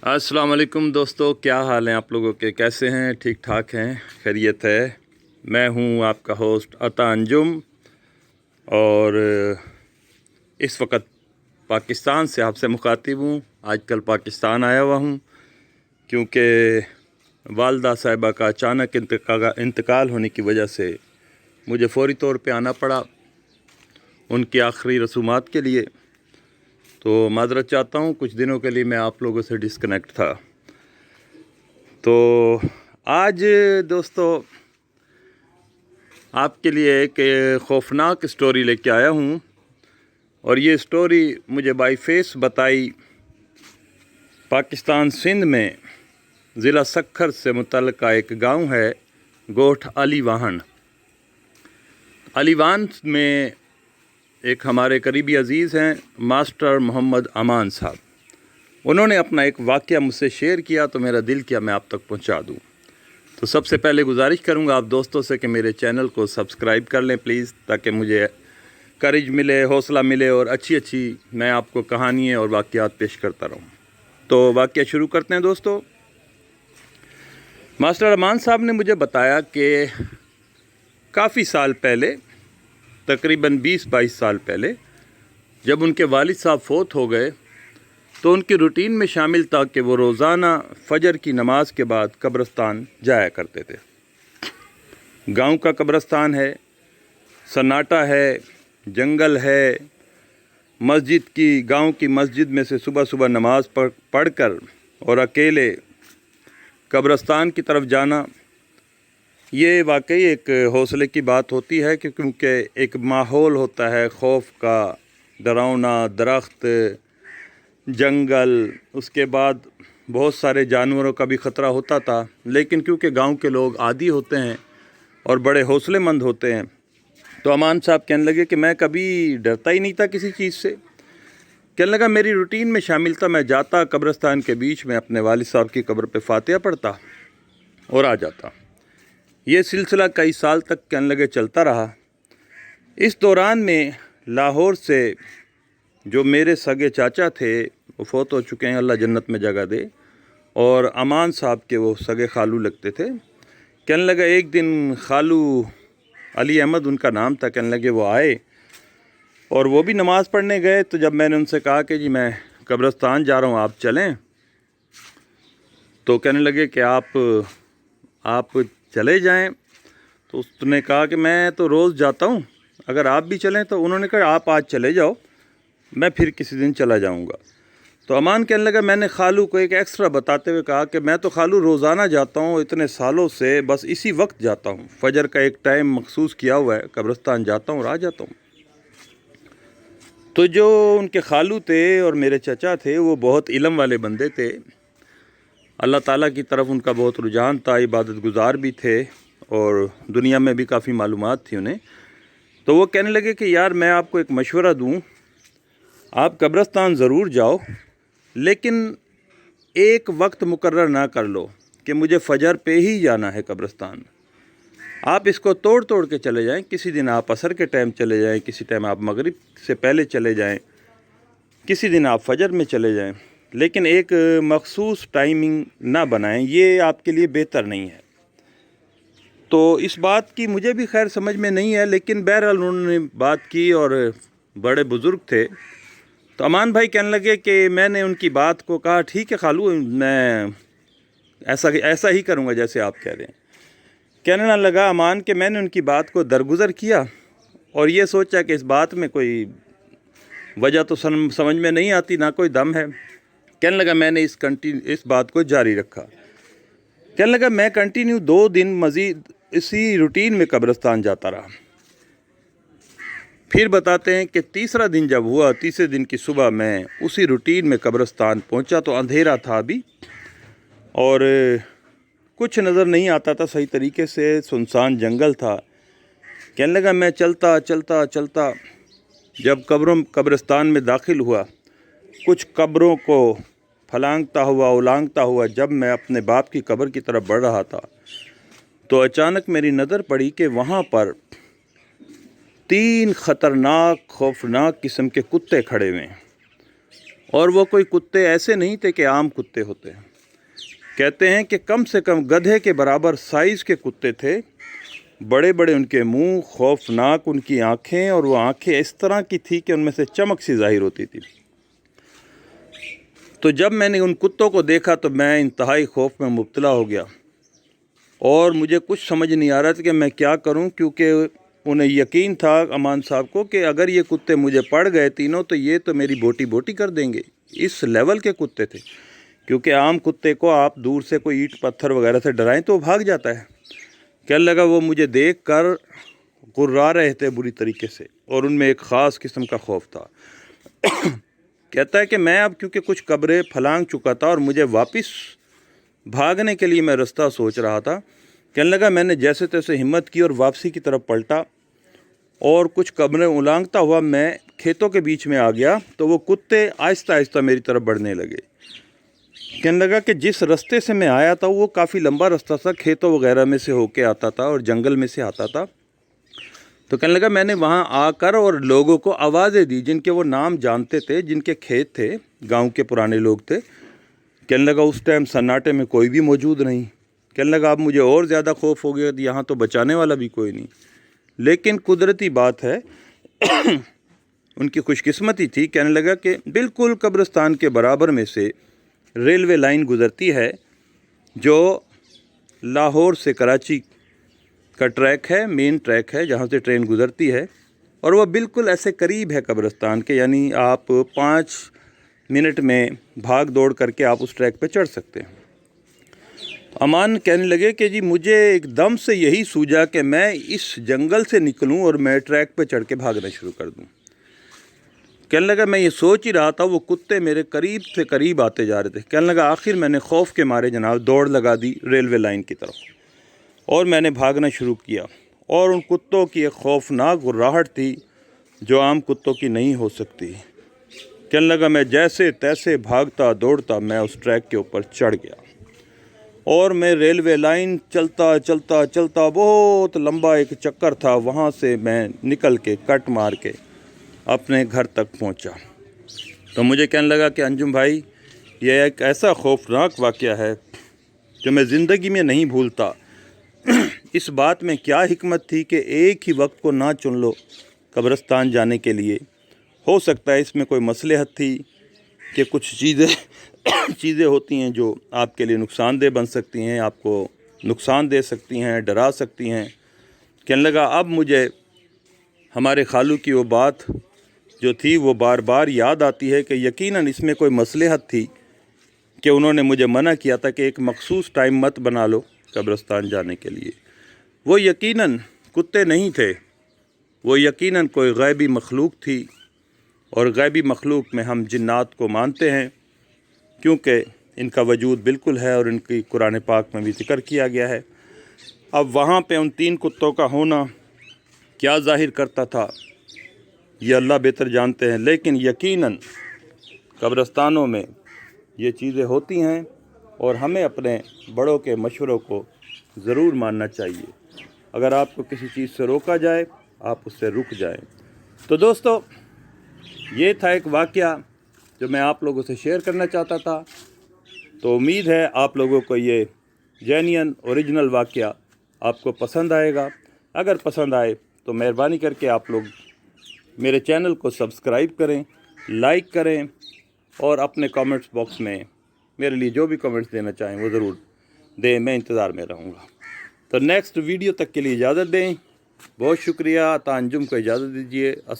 अस्सलाम वालेकुम दोस्तों, क्या हाल हैं आप लोगों के? कैसे हैं? ठीक ठाक हैं? खैरियत है? मैं हूं आपका होस्ट अता अंजुम और इस वक्त पाकिस्तान से आपसे मुखातिब हूं। आजकल पाकिस्तान आया हुआ हूं क्योंकि वालदा साहिबा का अचानक इंतकाल होने की वजह से मुझे फ़ौरी तौर पे आना पड़ा उनकी आखिरी रसूमात के लिए। तो माज़रत चाहता हूँ, कुछ दिनों के लिए मैं आप लोगों से डिस्कनेक्ट था। तो आज दोस्तों आपके लिए एक खौफनाक स्टोरी लेके आया हूँ और ये स्टोरी मुझे बाई फेस बताई पाकिस्तान सिंध में ज़िला सक्खर से मुतल्लिका एक गांव है गोठ अलीवान। अलीवान में एक हमारे करीबी अज़ीज़ हैं मास्टर मोहम्मद अमान साहब। उन्होंने अपना एक वाक़या मुझसे शेयर किया तो मेरा दिल किया मैं आप तक पहुंचा दूं। तो सबसे पहले गुजारिश करूंगा आप दोस्तों से कि मेरे चैनल को सब्सक्राइब कर लें प्लीज़, ताकि मुझे करेज मिले, हौसला मिले और अच्छी मैं आपको कहानियाँ और वाक़यात पेश करता रहूं। तो वाक़या शुरू करते हैं दोस्तों। मास्टर अमान साहब ने मुझे बताया कि काफ़ी साल पहले, तकरीबन 20-22 साल पहले, जब उनके वालिद साहब फ़ौत हो गए तो उनकी रूटीन में शामिल था कि वो रोज़ाना फ़जर की नमाज के बाद कब्रिस्तान जाया करते थे। गांव का कब्रिस्तान है, सन्नाटा है, जंगल है। गांव की मस्जिद में से सुबह सुबह नमाज पढ़कर और अकेले कब्रिस्तान की तरफ जाना, ये वाकई एक हौसले की बात होती है क्योंकि एक माहौल होता है खौफ का, डरावना, दरख्त, जंगल, उसके बाद बहुत सारे जानवरों का भी ख़तरा होता था। लेकिन क्योंकि गांव के लोग आदी होते हैं और बड़े हौसलेमंद होते हैं, तो अमान साहब कहने लगे कि मैं कभी डरता ही नहीं था किसी चीज़ से। कहने लगा मेरी रूटीन में शामिल था, मैं जाता कब्रिस्तान के बीच में अपने वालिद साहब की कब्र पे फातिहा पढ़ता और आ जाता। ये सिलसिला कई साल तक कहने लगे चलता रहा। इस दौरान में लाहौर से जो मेरे सगे चाचा थे वो फ़ौत हो चुके हैं, अल्लाह जन्नत में जगह दे, और अमान साहब के वो सगे खालू लगते थे। कहने लगा एक दिन खालू अली अहमद उनका नाम था, कहने लगे वो आए और वो भी नमाज़ पढ़ने गए। तो जब मैंने उनसे कहा कि जी मैं कब्रिस्तान जा रहा हूँ, आप चलें, तो कहने लगे कि आप चले जाएं। तो उसने कहा कि मैं तो रोज़ जाता हूँ, अगर आप भी चलें। तो उन्होंने कहा आप आज चले जाओ, मैं फिर किसी दिन चला जाऊँगा। तो अमान कहने लगा मैंने खालू को एक एक्स्ट्रा बताते हुए कहा कि मैं तो खालू रोज़ाना जाता हूँ, इतने सालों से बस इसी वक्त जाता हूँ, फ़जर का एक टाइम मखसूस किया हुआ है, कब्रिस्तान जाता हूँ और आ जाता हूँ। तो जो उनके खालू थे और मेरे चचा थे वो बहुत इल्म वाले बंदे थे, अल्लाह ताला की तरफ उनका बहुत रुझान था, इबादत गुज़ार भी थे और दुनिया में भी काफ़ी मालूमात थी उन्हें। तो वो कहने लगे कि यार मैं आपको एक मशवरा दूँ, आप कब्रिस्तान ज़रूर जाओ, लेकिन एक वक्त मुकर्रर ना कर लो कि मुझे फ़जर पे ही जाना है कब्रिस्तान। आप इसको तोड़ के चले जाएं। किसी दिन आप असर के टाइम चले जाएं, किसी टाइम आप मगरिब से पहले चले जाएं, किसी दिन आप फ़जर में चले जाएं, लेकिन एक मखसूस टाइमिंग ना बनाएं, ये आपके लिए बेहतर नहीं है। तो इस बात की मुझे भी खैर समझ में नहीं है, लेकिन बहरहाल उन्होंने बात की और बड़े बुज़ुर्ग थे। तो अमान भाई कहने लगे कि मैंने उनकी बात को कहा ठीक है खालू, मैं ऐसा ही करूँगा जैसे आप कह रहे हैं। कहने ना लगा अमान कि मैंने उनकी बात को दरगुज़र किया और ये सोचा कि इस बात में कोई वजह तो समझ में नहीं आती, ना कोई दम है। कहने लगा मैंने इस बात को जारी रखा। कहने लगा मैं कंटिन्यू 2 दिन मज़ीद इसी रूटीन में कब्रिस्तान जाता रहा। फिर बताते हैं कि तीसरा दिन जब हुआ, तीसरे दिन की सुबह मैं उसी रूटीन में कब्रिस्तान पहुंचा तो अंधेरा था अभी और कुछ नज़र नहीं आता था सही तरीके से, सुनसान जंगल था। कहने लगा मैं चलता जब कब्रिस्तान में दाखिल हुआ, कुछ कब्रों को फलांगता हुआ उलांगता हुआ जब मैं अपने बाप की कब्र की तरफ बढ़ रहा था, तो अचानक मेरी नज़र पड़ी कि वहाँ पर 3 ख़तरनाक खौफनाक किस्म के कुत्ते खड़े हुए हैं اور وہ کوئی کتے ایسے نہیں تھے کہ عام کتے ہوتے ہیں، کہتے ہیں کہ کم سے کم گدھے کے برابر سائز کے کتے تھے، بڑے بڑے ان کے منہ، خوفناک ان کی آنکھیں، اور وہ آنکھیں اس طرح کی تھی کہ ان میں سے چمک سی ظاہر ہوتی تھی۔ تو جب میں نے ان کتوں کو دیکھا تو میں انتہائی خوف میں مبتلا ہو گیا، اور مجھے کچھ سمجھ نہیں آ رہا تھا کہ میں کیا کروں، کیونکہ انہیں یقین تھا امان صاحب کو کہ اگر یہ کتے مجھے پڑ گئے تینوں تو یہ تو میری بوٹی بوٹی کر دیں گے۔ اس لیول کے کتے تھے، کیونکہ عام کتے کو آپ دور سے کوئی اینٹ پتھر وغیرہ سے ڈرائیں تو وہ بھاگ جاتا ہے۔ کہنے لگا وہ مجھے دیکھ کر غرا رہے تھے بری طریقے سے، اور ان میں ایک خاص قسم کا خوف تھا۔ کہتا ہے کہ میں اب کیونکہ کچھ قبریں پھلانگ چکا تھا اور مجھے واپس بھاگنے کے لیے میں رستہ سوچ رہا تھا، کہنے لگا میں نے جیسے تیسے ہمت کی اور واپسی کی طرف پلٹا، اور کچھ قبریں اولانگتا ہوا میں کھیتوں کے بیچ میں آ گیا تو وہ کتے آہستہ آہستہ میری طرف بڑھنے لگے۔ کہنے لگا کہ جس رستے سے میں آیا تھا وہ کافی لمبا رستہ تھا، کھیتوں وغیرہ میں سے ہو کے آتا تھا اور جنگل میں سے آتا تھا۔ تو کہنے لگا میں نے وہاں آ کر اور لوگوں کو آوازیں دی جن کے وہ نام جانتے تھے، جن کے کھیت تھے، گاؤں کے پرانے لوگ تھے۔ کہنے لگا اس ٹائم سناٹے میں کوئی بھی موجود نہیں۔ کہنے لگا اب مجھے اور زیادہ خوف ہو گیا، یہاں تو بچانے والا بھی کوئی نہیں۔ لیکن قدرتی بات ہے ان کی خوش قسمتی تھی، کہنے لگا کہ بالکل قبرستان کے برابر میں سے ریلوے لائن گزرتی ہے جو لاہور سے کراچی کا ٹریک ہے، مین ٹریک ہے جہاں سے ٹرین گزرتی ہے، اور وہ بالکل ایسے قریب ہے قبرستان کے، یعنی آپ 5 منٹ میں بھاگ دوڑ کر کے آپ اس ٹریک پہ چڑھ سکتے ہیں۔ امان کہنے لگے کہ جی مجھے ایک دم سے یہی سوجا کہ میں اس جنگل سے نکلوں اور میں ٹریک پہ چڑھ کے بھاگنا شروع کر دوں۔ کہنے لگا میں یہ سوچ ہی رہا تھا، وہ کتے میرے قریب سے قریب آتے جا رہے تھے۔ کہنے لگا آخر میں نے خوف کے مارے جناب دوڑ لگا دی ریلوے لائن کی طرف، اور میں نے بھاگنا شروع کیا، اور ان کتوں کی ایک خوفناک غراہٹ تھی جو عام کتوں کی نہیں ہو سکتی۔ کہنے لگا میں جیسے تیسے بھاگتا دوڑتا میں اس ٹریک کے اوپر چڑھ گیا، اور میں ریلوے لائن چلتا چلتا چلتا بہت لمبا ایک چکر تھا، وہاں سے میں نکل کے کٹ مار کے اپنے گھر تک پہنچا۔ تو مجھے کہنے لگا کہ انجم بھائی یہ ایک ایسا خوفناک واقعہ ہے جو میں زندگی میں نہیں بھولتا۔ اس بات میں کیا حکمت تھی کہ ایک ہی وقت کو نہ چن لو قبرستان جانے کے لیے؟ ہو سکتا ہے اس میں کوئی مصلحت تھی کہ کچھ چیزیں ہوتی ہیں جو آپ کے لیے نقصان دہ بن سکتی ہیں، آپ کو نقصان دے سکتی ہیں، ڈرا سکتی ہیں۔ کہنے لگا اب مجھے ہمارے خالو کی وہ بات جو تھی وہ بار بار یاد آتی ہے کہ یقیناً اس میں کوئی مصلحت تھی کہ انہوں نے مجھے منع کیا تھا کہ ایک مخصوص ٹائم مت بنا لو قبرستان جانے کے لیے۔ وہ یقیناً کتے نہیں تھے، وہ یقیناً کوئی غیبی مخلوق تھی، اور غیبی مخلوق میں ہم جنات کو مانتے ہیں کیونکہ ان کا وجود بالکل ہے اور ان کی قرآن پاک میں بھی ذکر کیا گیا ہے۔ اب وہاں پہ ان 3 کتوں کا ہونا کیا ظاہر کرتا تھا یہ اللہ بہتر جانتے ہیں، لیکن یقیناً قبرستانوں میں یہ چیزیں ہوتی ہیں اور ہمیں اپنے بڑوں کے مشوروں کو ضرور ماننا چاہیے۔ اگر آپ کو کسی چیز سے روکا جائے آپ اس سے رک جائیں۔ تو دوستو یہ تھا ایک واقعہ جو میں آپ لوگوں سے شیئر کرنا چاہتا تھا۔ تو امید ہے آپ لوگوں کو یہ جینین اوریجنل واقعہ آپ کو پسند آئے گا۔ اگر پسند آئے تو مہربانی کر کے آپ لوگ میرے چینل کو سبسکرائب کریں، لائک کریں، اور اپنے کامنٹس باکس میں میرے لیے جو بھی کامنٹس دینا چاہیں وہ ضرور دیں، میں انتظار میں رہوں گا۔ تو نیکسٹ ویڈیو تک کے لیے اجازت دیں۔ بہت شکریہ، تا انجم کو اجازت دیجیے۔